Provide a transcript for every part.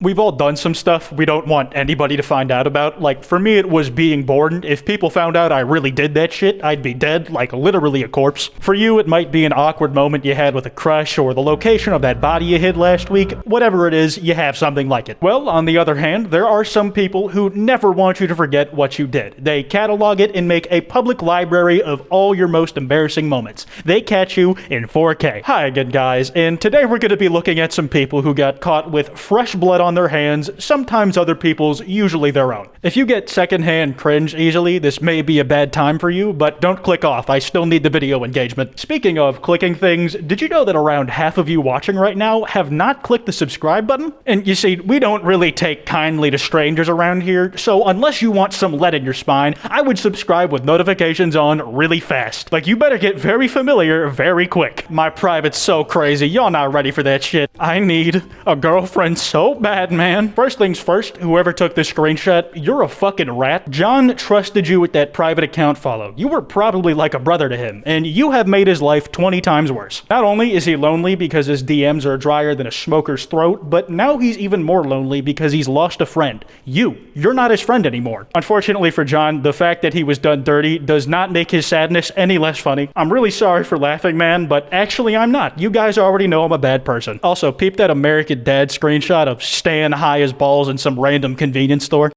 We've all done some stuff we don't want anybody to find out about. Like, for me, it was being born. If people found out I really did that shit, I'd be dead, like literally a corpse. For you, it might be an awkward moment you had with a crush, or the location of that body you hid last week. Whatever it is, you have something like it. Well, on the other hand, there are some people who never want you to forget what you did. They catalog it and make a public library of all your most embarrassing moments. They catch you in 4K. Hi again, guys, and today we're going to be looking at some people who got caught with fresh blood on their hands, sometimes other people's, usually their own. If you get secondhand cringe easily, this may be a bad time for you, but don't click off. I still need the video engagement. Speaking of clicking things, did you know that around half of you watching right now have not clicked the subscribe button? And you see, we don't really take kindly to strangers around here, so unless you want some lead in your spine, I would subscribe with notifications on really fast. Like, you better get very familiar very quick. My private's so crazy, y'all not ready for that shit. I need a girlfriend so bad, man. First things first, whoever took this screenshot, you're a fucking rat. John trusted you with that private account follow. You were probably like a brother to him, and you have made his life 20 times worse. Not only is he lonely because his DMs are drier than a smoker's throat, but now he's even more lonely because he's lost a friend. You're not his friend anymore. Unfortunately for John, the fact that he was done dirty does not make his sadness any less funny. I'm really sorry for laughing, man, but actually I'm not. You guys already know I'm a bad person. Also, peep that American Dad screenshot of Stan high as balls in some random convenience store.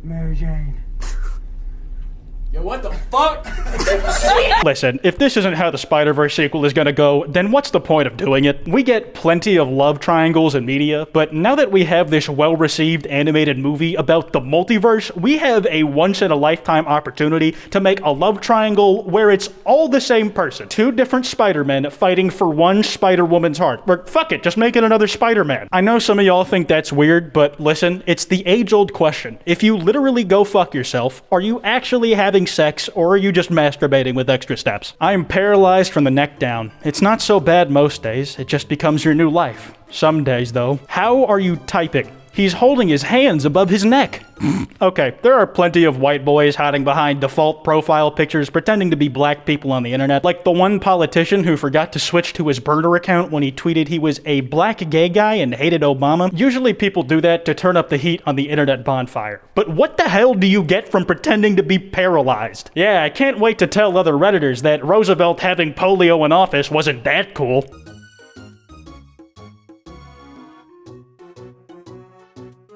Mary Jane. Yo, what the fuck? Listen, if this isn't how the Spider-Verse sequel is gonna go, then what's the point of doing it? We get plenty of love triangles in media, but now that we have this well-received animated movie about the multiverse, we have a once-in-a-lifetime opportunity to make a love triangle where it's all the same person. Two different Spider-Men fighting for one Spider-Woman's heart. Or fuck it, just make it another Spider-Man. I know some of y'all think that's weird, but listen, it's the age-old question. If you literally go fuck yourself, are you actually having sex, or are you just masturbating with extra steps? I am paralyzed from the neck down. It's not so bad most days, it just becomes your new life. Some days, though. How are you typing? He's holding his hands above his neck. Okay, there are plenty of white boys hiding behind default profile pictures pretending to be black people on the internet, like the one politician who forgot to switch to his burner account when he tweeted he was a black gay guy and hated Obama. Usually people do that to turn up the heat on the internet bonfire. But what the hell do you get from pretending to be paralyzed? Yeah, I can't wait to tell other Redditors that Roosevelt having polio in office wasn't that cool.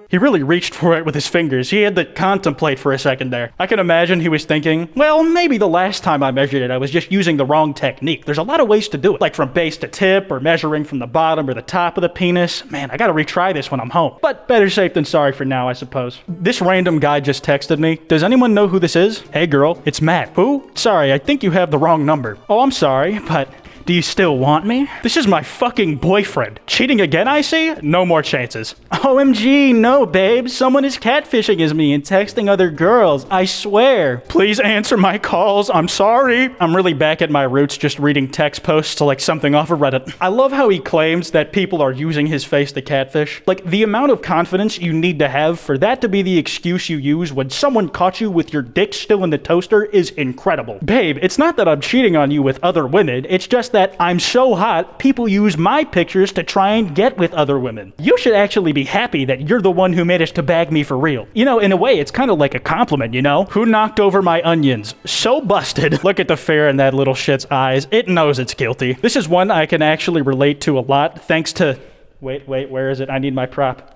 He really reached for it with his fingers. He had to contemplate for a second there. I can imagine he was thinking, well, maybe the last time I measured it, I was just using the wrong technique. There's a lot of ways to do it, like from base to tip, or measuring from the bottom or the top of the penis. Man, I gotta retry this when I'm home. But better safe than sorry for now, I suppose. This random guy just texted me. Does anyone know who this is? Hey girl, it's Matt. Who? Sorry, I think you have the wrong number. Oh, I'm sorry, but do you still want me? This is my fucking boyfriend. Cheating again, I see? No more chances. OMG, no, babe. Someone is catfishing as me and texting other girls. I swear. Please answer my calls. I'm sorry. I'm really back at my roots just reading text posts like something off of Reddit. I love how he claims that people are using his face to catfish. Like, the amount of confidence you need to have for that to be the excuse you use when someone caught you with your dick still in the toaster is incredible. Babe, it's not that I'm cheating on you with other women. It's just that I'm so hot, people use my pictures to try and get with other women. You should actually be happy that you're the one who managed to bag me for real. You know, in a way, it's kind of like a compliment, you know? Who knocked over my onions? So busted. Look at the fear in that little shit's eyes. It knows it's guilty. This is one I can actually relate to a lot, thanks to... Wait, where is it? I need my prop.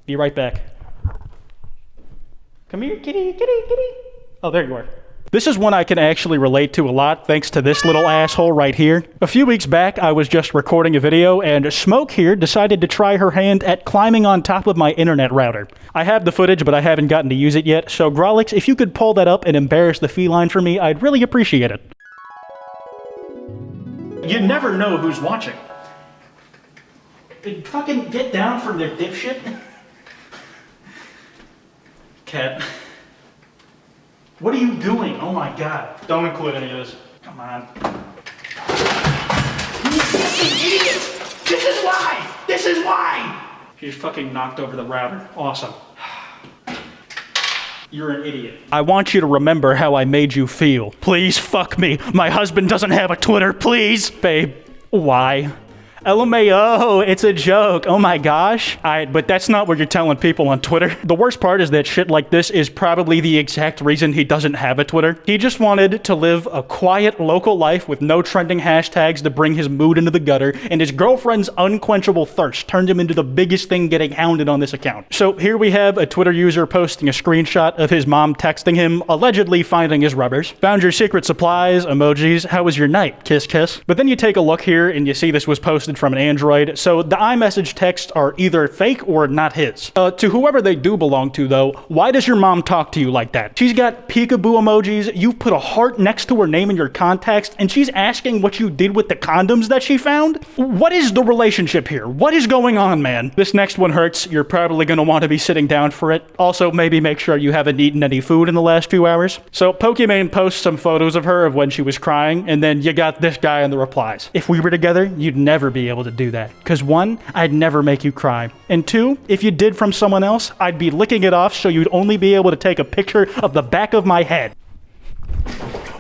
Be right back. Come here, kitty. Oh, there you are. This is one I can actually relate to a lot thanks to this little asshole right here. A few weeks back, I was just recording a video and Smoke here decided to try her hand at climbing on top of my internet router. I have the footage, but I haven't gotten to use it yet, so Grolix, if you could pull that up and embarrass the feline for me, I'd really appreciate it. You never know who's watching. Fucking get down from their dipshit. Cat. What are you doing? Oh my god. Don't include any of this. Come on. You fucking idiot! This is why! She just fucking knocked over the router. Awesome. You're an idiot. I want you to remember how I made you feel. Please fuck me. My husband doesn't have a Twitter, please. Babe, why? LMAO, it's a joke. Oh my gosh. But that's not what you're telling people on Twitter. The worst part is that shit like this is probably the exact reason he doesn't have a Twitter. He just wanted to live a quiet local life with no trending hashtags to bring his mood into the gutter, and his girlfriend's unquenchable thirst turned him into the biggest thing getting hounded on this account. So here we have a Twitter user posting a screenshot of his mom texting him, allegedly finding his rubbers. Found your secret supplies, emojis, how was your night? Kiss kiss. But then you take a look here and you see this was posted from an Android, so the iMessage texts are either fake or not his. To whoever they do belong to though, why does your mom talk to you like that? She's got peekaboo emojis, you've put a heart next to her name in your contacts, and she's asking what you did with the condoms that she found? What is the relationship here? What is going on, man? This next one hurts. You're probably gonna want to be sitting down for it. Also, maybe make sure you haven't eaten any food in the last few hours. So Pokimane posts some photos of her of when she was crying, and then you got this guy in the replies. If we were together, you'd never be able to do that. Cause one, I'd never make you cry. And two, if you did from someone else, I'd be licking it off so you'd only be able to take a picture of the back of my head.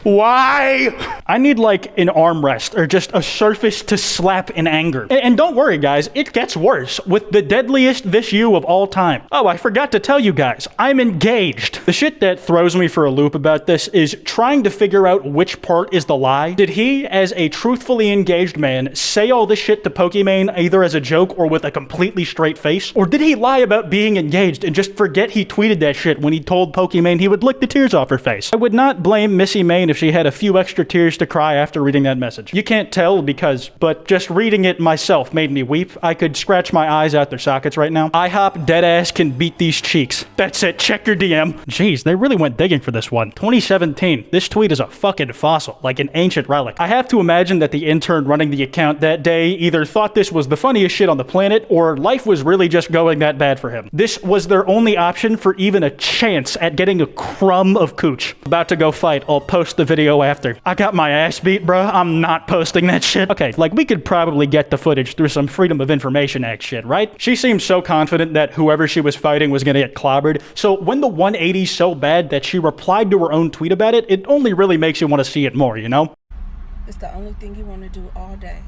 Why? I need like an armrest or just a surface to slap in anger. And don't worry guys, it gets worse with the deadliest this you of all time. Oh, I forgot to tell you guys, I'm engaged. The shit that throws me for a loop about this is trying to figure out which part is the lie. Did he, as a truthfully engaged man, say all this shit to Pokimane either as a joke or with a completely straight face? Or did he lie about being engaged and just forget he tweeted that shit when he told Pokimane he would lick the tears off her face? I would not blame Missy Mane if she had a few extra tears to cry after reading that message. You can't tell but just reading it myself made me weep. I could scratch my eyes out their sockets right now. IHOP deadass can beat these cheeks. That's it, check your DM. Jeez, they really went digging for this one. 2017, this tweet is a fucking fossil, like an ancient relic. I have to imagine that the intern running the account that day either thought this was the funniest shit on the planet, or life was really just going that bad for him. This was their only option for even a chance at getting a crumb of cooch. About to go fight, I'll post the video after. I got my ass beat, bruh. I'm not posting that shit. Okay, like we could probably get the footage through some Freedom of Information Act shit, right? She seemed so confident that whoever she was fighting was gonna get clobbered. So when the 180's so bad that she replied to her own tweet about it, it only really makes you want to see it more, you know? It's the only thing you want to do all day.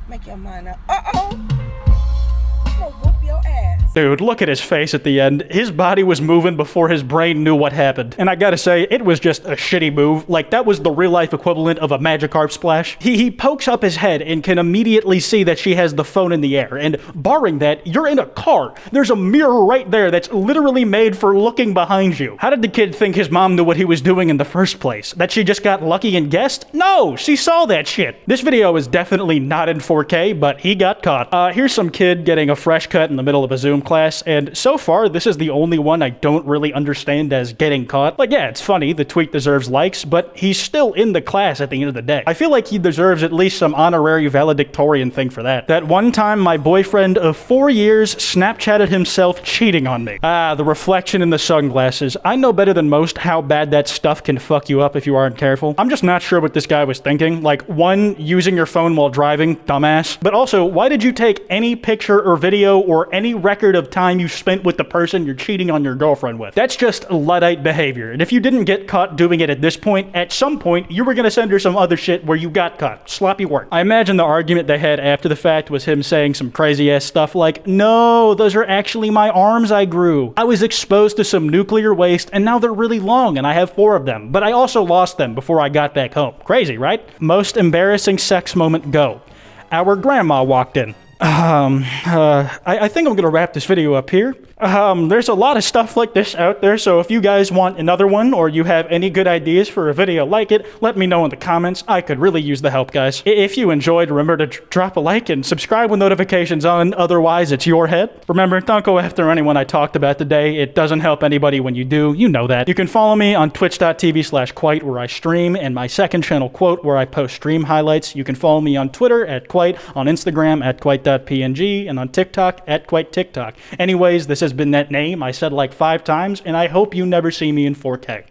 Make your mind up. Uh-oh! I'm gonna whoop your ass. Dude, look at his face at the end. His body was moving before his brain knew what happened. And I gotta say, it was just a shitty move. Like, that was the real-life equivalent of a Magikarp splash. He pokes up his head and can immediately see that she has the phone in the air. And barring that, you're in a car. There's a mirror right there that's literally made for looking behind you. How did the kid think his mom knew what he was doing in the first place? That she just got lucky and guessed? No, she saw that shit. This video is definitely not in 4K, but he got caught. Here's some kid getting a fresh cut in the middle of a Zoom class, and so far this is the only one I don't really understand as getting caught. Like, yeah, it's funny, the tweet deserves likes, but he's still in the class at the end of the day. I feel like he deserves at least some honorary valedictorian thing for that. That one time my boyfriend of 4 years Snapchatted himself cheating on me. Ah, the reflection in the sunglasses. I know better than most how bad that stuff can fuck you up if you aren't careful. I'm just not sure what this guy was thinking. Like, one, using your phone while driving, dumbass. But also, why did you take any picture or video or any record of time you spent with the person you're cheating on your girlfriend with? That's just Luddite behavior. And if you didn't get caught doing it at this point, at some point, you were gonna send her some other shit where you got caught. Sloppy work. I imagine the argument they had after the fact was him saying some crazy ass stuff like, no, those are actually my arms I grew. I was exposed to some nuclear waste and now they're really long and I have 4 of them, but I also lost them before I got back home. Crazy, right? Most embarrassing sex moment, go. Our grandma walked in. I think I'm gonna wrap this video up here. There's a lot of stuff like this out there, so if you guys want another one or you have any good ideas for a video like it, let me know in the comments. I could really use the help, guys. If you enjoyed, remember to drop a like and subscribe with notifications on, otherwise it's your head. Remember, don't go after anyone I talked about today. It doesn't help anybody when you do, you know that. You can follow me on twitch.tv/Kwite where I stream, and my second channel, Quote, where I post stream highlights. You can follow me on Twitter at Kwite, on Instagram at Kwite.png, and on TikTok at KwiteTikTok. Anyways, this has been that name I said like 5 times, and I hope you never see me in 4K.